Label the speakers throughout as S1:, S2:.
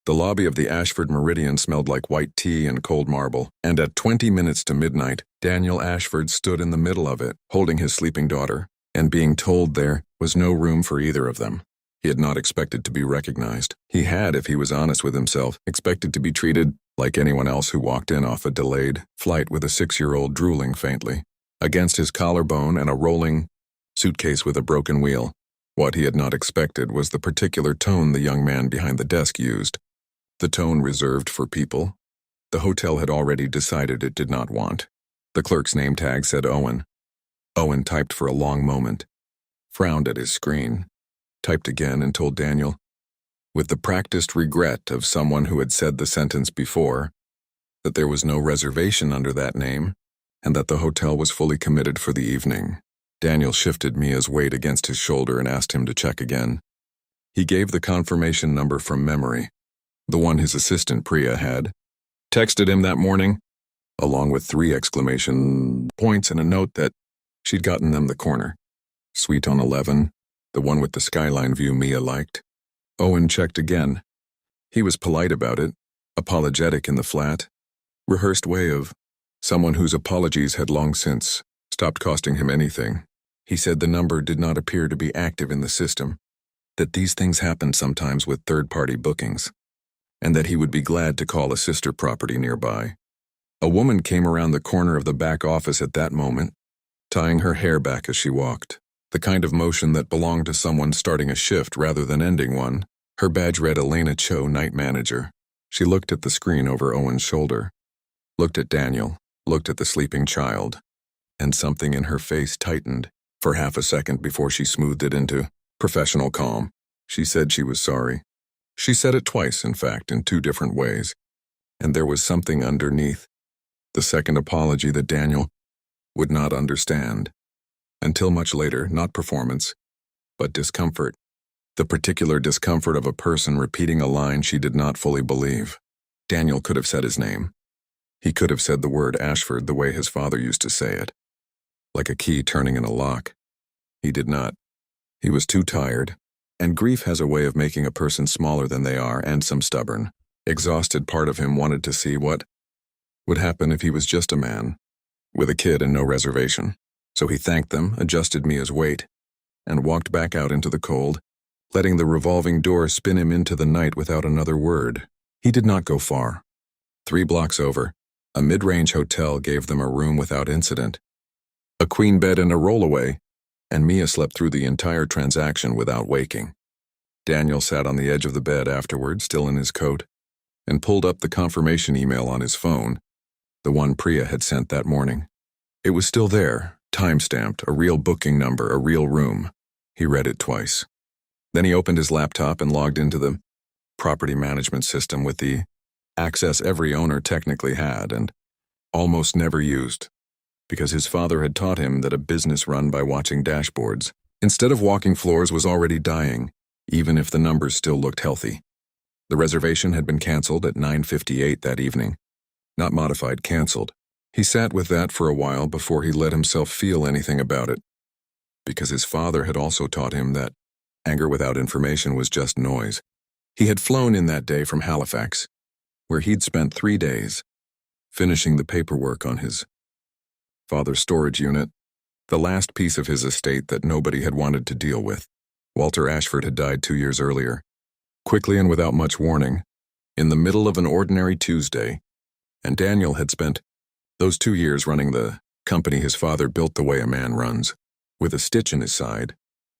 S1: The lobby of the Ashford Meridian smelled like white tea and cold marble, and at 20 minutes to midnight, Daniel Ashford stood in the middle of it, holding his sleeping daughter, and being told there was no room for either of them. He had not expected to be recognized. He had, if he was honest with himself, expected to be treated like anyone else who walked in off a delayed flight with a 6-year-old drooling faintly against his collarbone and a rolling suitcase with a broken wheel. What he had not expected was the particular tone the young man behind the desk used. The tone reserved for people the hotel had already decided it did not want. The clerk's name tag said Owen. Owen typed for a long moment, frowned at his screen, typed again and told Daniel, with the practiced regret of someone who had said the sentence before, that there was no reservation under that name and that the hotel was fully committed for the evening. Daniel shifted Mia's weight against his shoulder and asked him to check again. He gave the confirmation number from memory, the one his assistant Priya had texted him that morning, along with 3 exclamation points and a note that she'd gotten them the corner. Suite on 11, the one with the skyline view Mia liked. Owen checked again. He was polite about it, apologetic in the flat, rehearsed way of someone whose apologies had long since stopped costing him anything. He said the number did not appear to be active in the system, that these things happened sometimes with third-party bookings, and that he would be glad to call a sister property nearby. A woman came around the corner of the back office at that moment, tying her hair back as she walked, the kind of motion that belonged to someone starting a shift rather than ending one. Her badge read Elena Cho, night manager. She looked at the screen over Owen's shoulder, looked at Daniel, looked at the sleeping child, and something in her face tightened for half a second before she smoothed it into professional calm. She said she was sorry. She said it twice, in fact, in 2 different ways, and there was something underneath, the second apology that Daniel would not understand. Until much later, not performance, but discomfort. The particular discomfort of a person repeating a line she did not fully believe. Daniel could have said his name. He could have said the word Ashford the way his father used to say it, like a key turning in a lock. He did not. He was too tired, and grief has a way of making a person smaller than they are, and some stubborn, exhausted part of him wanted to see what would happen if he was just a man, with a kid and no reservation. So he thanked them, adjusted Mia's weight, and walked back out into the cold, letting the revolving door spin him into the night without another word. He did not go far. 3 blocks over, a mid-range hotel gave them a room without incident, a queen bed and a rollaway, and Mia slept through the entire transaction without waking. Daniel sat on the edge of the bed afterward, still in his coat, and pulled up the confirmation email on his phone, the one Priya had sent that morning. It was still there, time-stamped, a real booking number, a real room. He read it twice. Then he opened his laptop and logged into the property management system with the access every owner technically had and almost never used, because his father had taught him that a business run by watching dashboards instead of walking floors was already dying, even if the numbers still looked healthy. The reservation had been canceled at 9:58 that evening. Not modified, canceled. He sat with that for a while before he let himself feel anything about it, because his father had also taught him that anger without information was just noise. He had flown in that day from Halifax, where he'd spent 3 days, finishing the paperwork on his father's storage unit, the last piece of his estate that nobody had wanted to deal with. Walter Ashford had died 2 years earlier, quickly and without much warning, in the middle of an ordinary Tuesday, and Daniel had spent those 2 years running the company his father built the way a man runs, with a stitch in his side,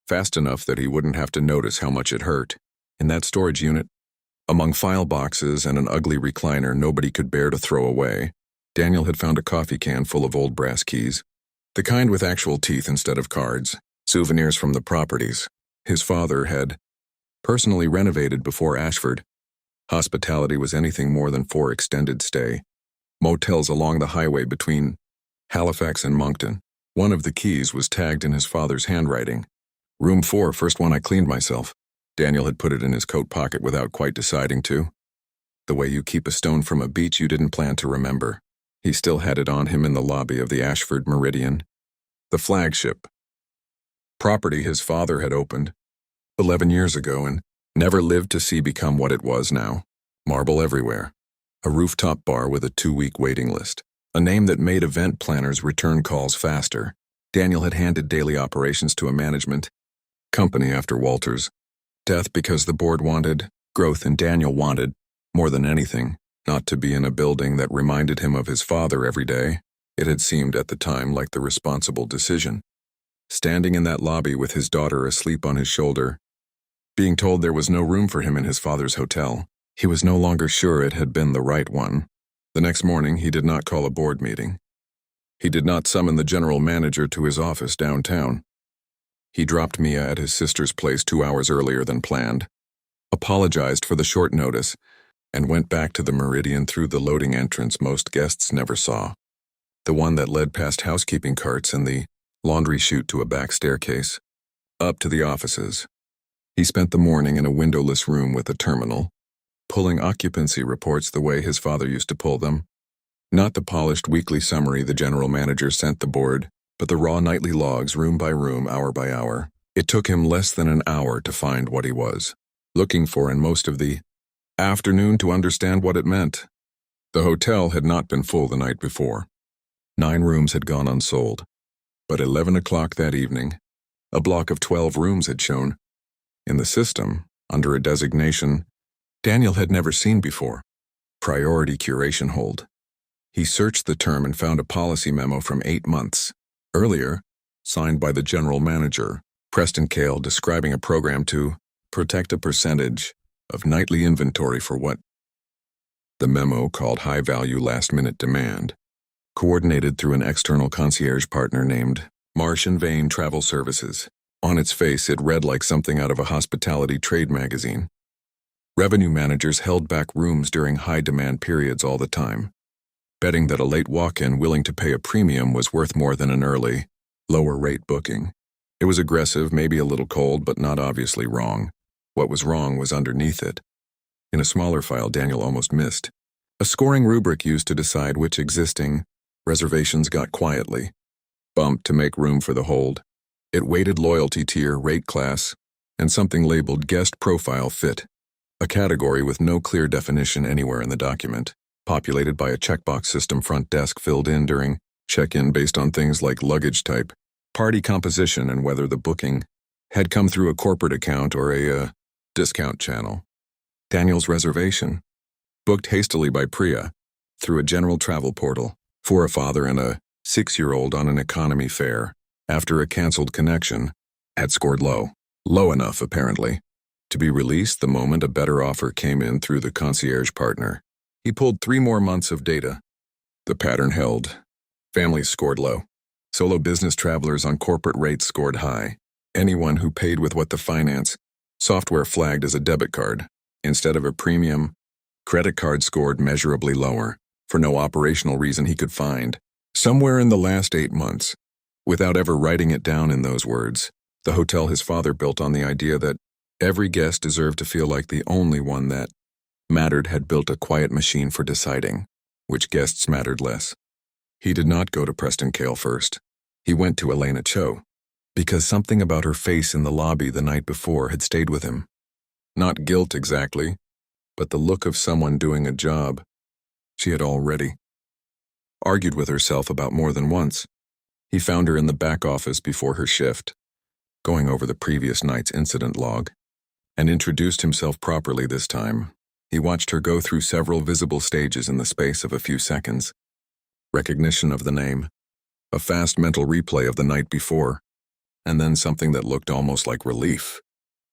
S1: fast enough that he wouldn't have to notice how much it hurt. In that storage unit, among file boxes and an ugly recliner nobody could bear to throw away, Daniel had found a coffee can full of old brass keys, the kind with actual teeth instead of cards, souvenirs from the properties his father had personally renovated before Ashford. Hospitality was anything more than for extended stay. Motels along the highway between Halifax and Moncton. One of the keys was tagged in his father's handwriting. Room 4, first one I cleaned myself. Daniel had put it in his coat pocket without quite deciding to. The way you keep a stone from a beach you didn't plan to remember. He still had it on him in the lobby of the Ashford Meridian. The flagship property his father had opened 11 years ago and never lived to see become what it was now. Marble everywhere. A rooftop bar with a 2-week waiting list. A name that made event planners return calls faster. Daniel had handed daily operations to a management company after Walter's death because the board wanted growth and Daniel wanted, more than anything, not to be in a building that reminded him of his father every day. It had seemed at the time like the responsible decision. Standing in that lobby with his daughter asleep on his shoulder, being told there was no room for him in his father's hotel, he was no longer sure it had been the right one. The next morning, he did not call a board meeting. He did not summon the general manager to his office downtown. He dropped Mia at his sister's place 2 hours earlier than planned, apologized for the short notice, and went back to the Meridian through the loading entrance most guests never saw, the one that led past housekeeping carts and the laundry chute to a back staircase, up to the offices. He spent the morning in a windowless room with a terminal, pulling occupancy reports the way his father used to pull them. Not the polished weekly summary the general manager sent the board, but the raw nightly logs room by room, hour by hour. It took him less than an hour to find what he was looking for in most of the afternoon to understand what it meant. The hotel had not been full the night before. 9 rooms had gone unsold. But 11 o'clock that evening, a block of 12 rooms had shown in the system under a designation Daniel had never seen before: priority curation hold. He searched the term and found a policy memo from 8 months earlier, signed by the general manager, Preston Cale, describing a program to protect a percentage of nightly inventory for what the memo called high-value last-minute demand, coordinated through an external concierge partner named Marsh & Vane Travel Services. On its face, it read like something out of a hospitality trade magazine. Revenue managers held back rooms during high-demand periods all the time, betting that a late walk-in willing to pay a premium was worth more than an early, lower-rate booking. It was aggressive, maybe a little cold, but not obviously wrong. What was wrong was underneath it. In a smaller file Daniel almost missed, a scoring rubric used to decide which existing reservations got quietly bumped to make room for the hold. It weighted loyalty tier, rate class, and something labeled guest profile fit, a category with no clear definition anywhere in the document, populated by a checkbox system front desk filled in during check-in based on things like luggage type, party composition, and whether the booking had come through a corporate account or a discount channel. Daniel's reservation, booked hastily by Priya through a general travel portal for a father and a 6-year-old on an economy fare after a canceled connection, had scored low enough apparently, to be released the moment a better offer came in through the concierge partner. He pulled 3 more months of data. The pattern held. Families scored low. Solo business travelers on corporate rates scored high. Anyone who paid with what the finance software flagged as a debit card instead of a premium credit card scored measurably lower, for no operational reason he could find. Somewhere in the last 8 months, without ever writing it down in those words, the hotel his father built on the idea that every guest deserved to feel like the only one that mattered had built a quiet machine for deciding which guests mattered less. He did not go to Preston Cale first. He went to Elena Cho, because something about her face in the lobby the night before had stayed with him. Not guilt exactly, but the look of someone doing a job she had already argued with herself about more than once. He found her in the back office before her shift, going over the previous night's incident log, and introduced himself properly this time. He watched her go through several visible stages in the space of a few seconds. Recognition of the name, a fast mental replay of the night before, and then something that looked almost like relief,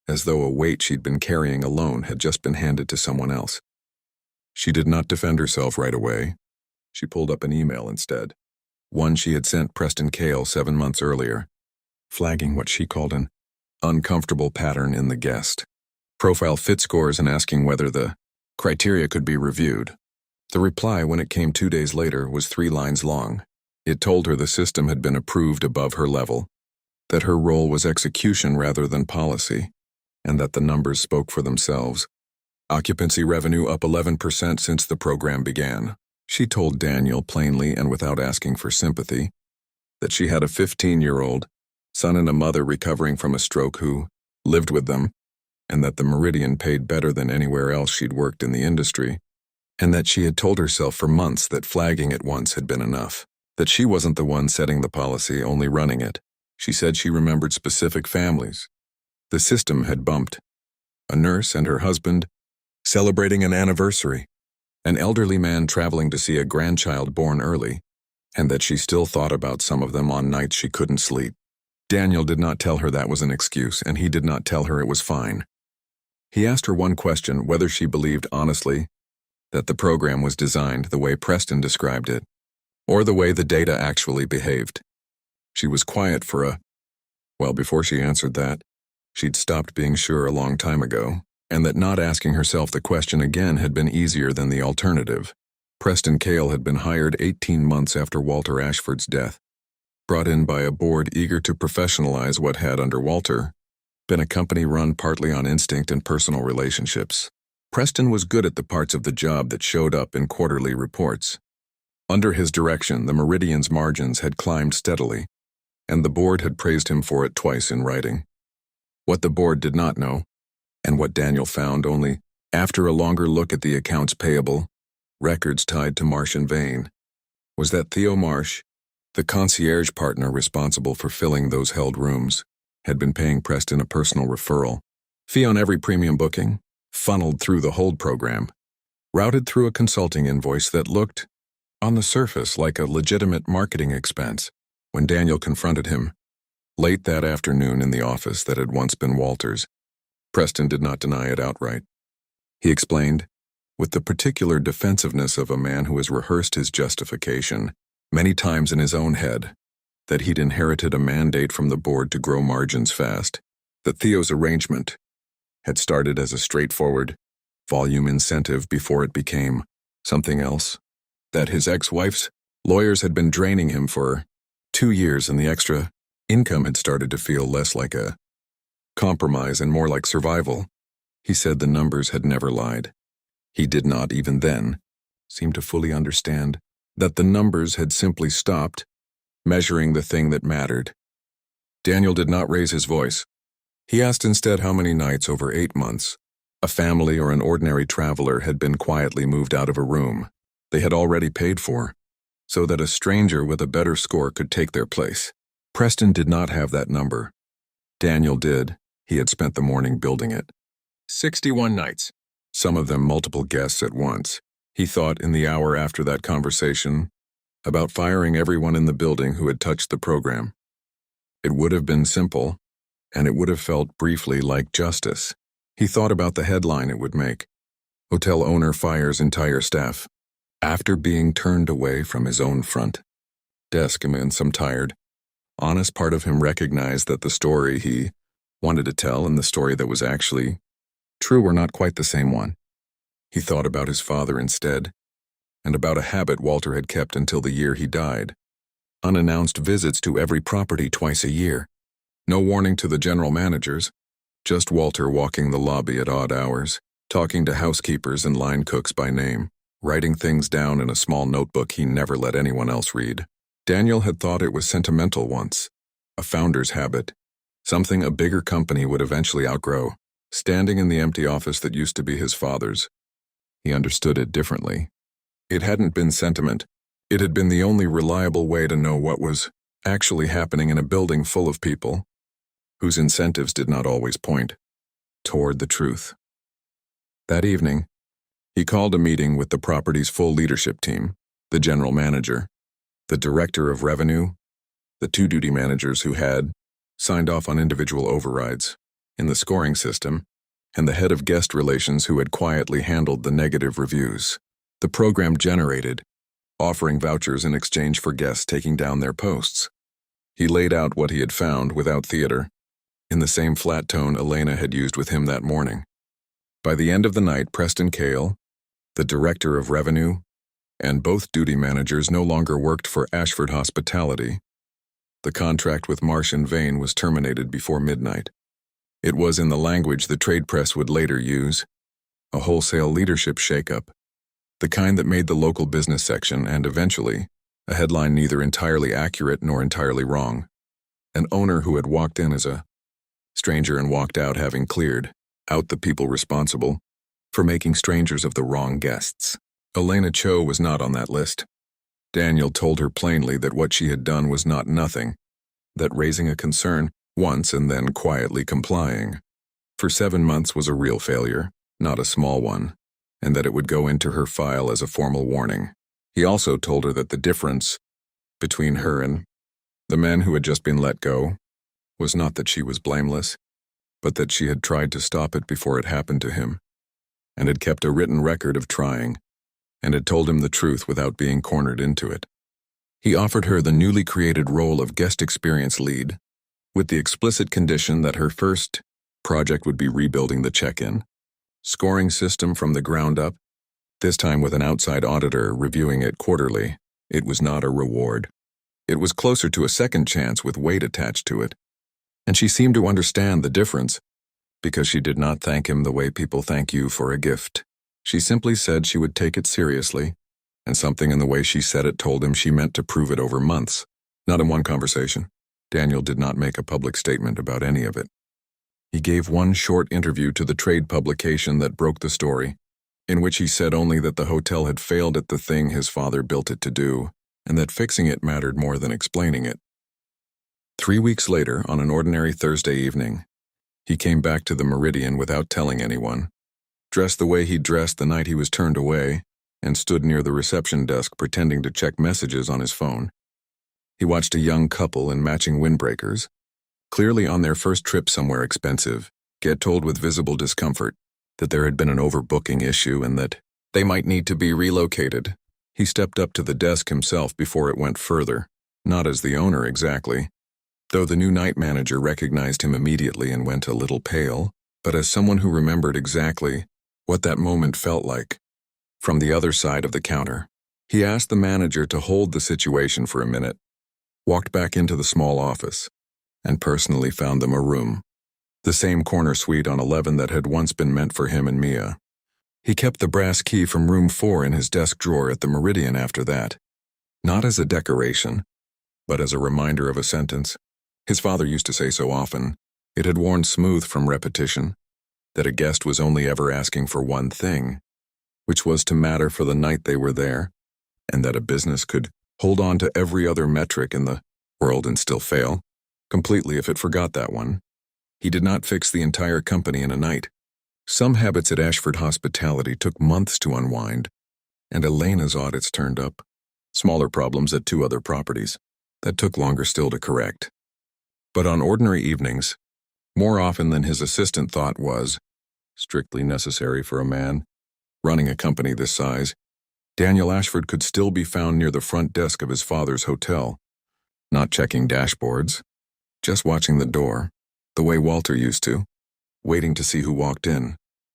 S1: as though a weight she'd been carrying alone had just been handed to someone else. She did not defend herself right away. She pulled up an email instead, one she had sent Preston Cale 7 months earlier, flagging what she called an uncomfortable pattern in the guest profile fit scores and asking whether the criteria could be reviewed. The reply, when it came 2 days later, was 3 lines long. It told her the system had been approved above her level, that her role was execution rather than policy, and that the numbers spoke for themselves. Occupancy revenue up 11% since the program began. She told Daniel plainly and without asking for sympathy that she had a 15-year-old son and a mother recovering from a stroke who lived with them, and that the Meridian paid better than anywhere else she'd worked in the industry, and that she had told herself for months that flagging it once had been enough, that she wasn't the one setting the policy, only running it. She said she remembered specific families. The system had bumped. A nurse and her husband celebrating an anniversary, an elderly man traveling to see a grandchild born early, and that she still thought about some of them on nights she couldn't sleep. Daniel did not tell her that was an excuse, and he did not tell her it was fine. He asked her one question, whether she believed honestly that the program was designed the way Preston described it, or the way the data actually behaved. She was quiet for well, before she answered that, she'd stopped being sure a long time ago, and that not asking herself the question again had been easier than the alternative. Preston Cale had been hired 18 months after Walter Ashford's death, brought in by a board eager to professionalize what had, under Walter, been a company run partly on instinct and personal relationships. Preston was good at the parts of the job that showed up in quarterly reports. Under his direction, the Meridian's margins had climbed steadily, and the board had praised him for it twice in writing. What the board did not know, and what Daniel found only after a longer look at the accounts payable, records tied to Marsh and Vane, was that Theo Marsh, the concierge partner responsible for filling those held rooms, had been paying Preston a personal referral fee on every premium booking, funneled through the hold program, routed through a consulting invoice that looked, on the surface, like a legitimate marketing expense. When Daniel confronted him, late that afternoon in the office that had once been Walter's, Preston did not deny it outright. He explained, with the particular defensiveness of a man who has rehearsed his justification many times in his own head, that he'd inherited a mandate from the board to grow margins fast, that Theo's arrangement had started as a straightforward volume incentive before it became something else, that his ex-wife's lawyers had been draining him for 2 years, and the extra income had started to feel less like a compromise and more like survival. He said the numbers had never lied. He did not, even then, seem to fully understand that the numbers had simply stopped measuring the thing that mattered. Daniel did not raise his voice. He asked instead how many nights over 8 months a family or an ordinary traveler had been quietly moved out of a room they had already paid for, so that a stranger with a better score could take their place. Preston did not have that number. Daniel did. He had spent the morning building it. 61 nights, some of them multiple guests at once. He thought, in the hour after that conversation, about firing everyone in the building who had touched the program. It would have been simple, and it would have felt briefly like justice. He thought about the headline it would make. Hotel owner fires entire staff after being turned away from his own front desk, and some tired, honest part of him recognized that the story he wanted to tell and the story that was actually true were not quite the same one. He thought about his father instead, and about a habit Walter had kept until the year he died. Unannounced visits to every property twice a year. No warning to the general managers, just Walter walking the lobby at odd hours, talking to housekeepers and line cooks by name, writing things down in a small notebook he never let anyone else read. Daniel had thought it was sentimental once, a founder's habit, something a bigger company would eventually outgrow. Standing in the empty office that used to be his father's, he understood it differently. It hadn't been sentiment. It had been the only reliable way to know what was actually happening in a building full of people whose incentives did not always point toward the truth. That evening, he called a meeting with the property's full leadership team, the general manager, the director of revenue, the 2 duty managers who had signed off on individual overrides in the scoring system, and the head of guest relations who had quietly handled the negative reviews the program generated, offering vouchers in exchange for guests taking down their posts. He laid out what he had found without theater, in the same flat tone Elena had used with him that morning. By the end of the night, Preston Cale, the director of revenue, and both duty managers no longer worked for Ashford Hospitality. The contract with Marsh and Vane was terminated before midnight. It was, in the language the trade press would later use, a wholesale leadership shakeup, the kind that made the local business section and, eventually, a headline neither entirely accurate nor entirely wrong. An owner who had walked in as a stranger and walked out having cleared out the people responsible for making strangers of the wrong guests. Elena Cho was not on that list. Daniel told her plainly that what she had done was not nothing, that raising a concern once and then quietly complying for 7 months was a real failure, not a small one, and that it would go into her file as a formal warning. He also told her that the difference between her and the man who had just been let go was not that she was blameless, but that she had tried to stop it before it happened to him, and had kept a written record of trying, and had told him the truth without being cornered into it. He offered her the newly created role of guest experience lead, with the explicit condition that her first project would be rebuilding the check-in scoring system from the ground up, this time with an outside auditor reviewing it quarterly. It was not a reward. It was closer to a second chance with weight attached to it, and she seemed to understand the difference, because she did not thank him the way people thank you for a gift. She simply said she would take it seriously, and something in the way she said it told him she meant to prove it over months, not in one conversation. Daniel did not make a public statement about any of it. He gave one short interview to the trade publication that broke the story, in which he said only that the hotel had failed at the thing his father built it to do, and that fixing it mattered more than explaining it. 3 weeks later, on an ordinary Thursday evening, he came back to the Meridian without telling anyone, dressed the way he'd dressed the night he was turned away, and stood near the reception desk pretending to check messages on his phone. He watched a young couple in matching windbreakers, clearly on their first trip somewhere expensive, get told with visible discomfort that there had been an overbooking issue and that they might need to be relocated. He stepped up to the desk himself before it went further, not as the owner exactly, though the new night manager recognized him immediately and went a little pale, but as someone who remembered exactly what that moment felt like. From the other side of the counter, he asked the manager to hold the situation for a minute, walked back into the small office, and personally found them a room, the same corner suite on 11 that had once been meant for him and Mia. He kept the brass key from room 4 in his desk drawer at the Meridian after that, not as a decoration, but as a reminder of a sentence his father used to say so often. It had worn smooth from repetition, that a guest was only ever asking for one thing, which was to matter for the night they were there, and that a business could hold on to every other metric in the world and still fail completely if it forgot that one. He did not fix the entire company in a night. Some habits at Ashford Hospitality took months to unwind, and Elena's audits turned up smaller problems at 2 other properties that took longer still to correct. But on ordinary evenings, more often than his assistant thought was strictly necessary for a man running a company this size, Daniel Ashford could still be found near the front desk of his father's hotel, not checking dashboards, just watching the door, the way Walter used to, waiting to see who walked in.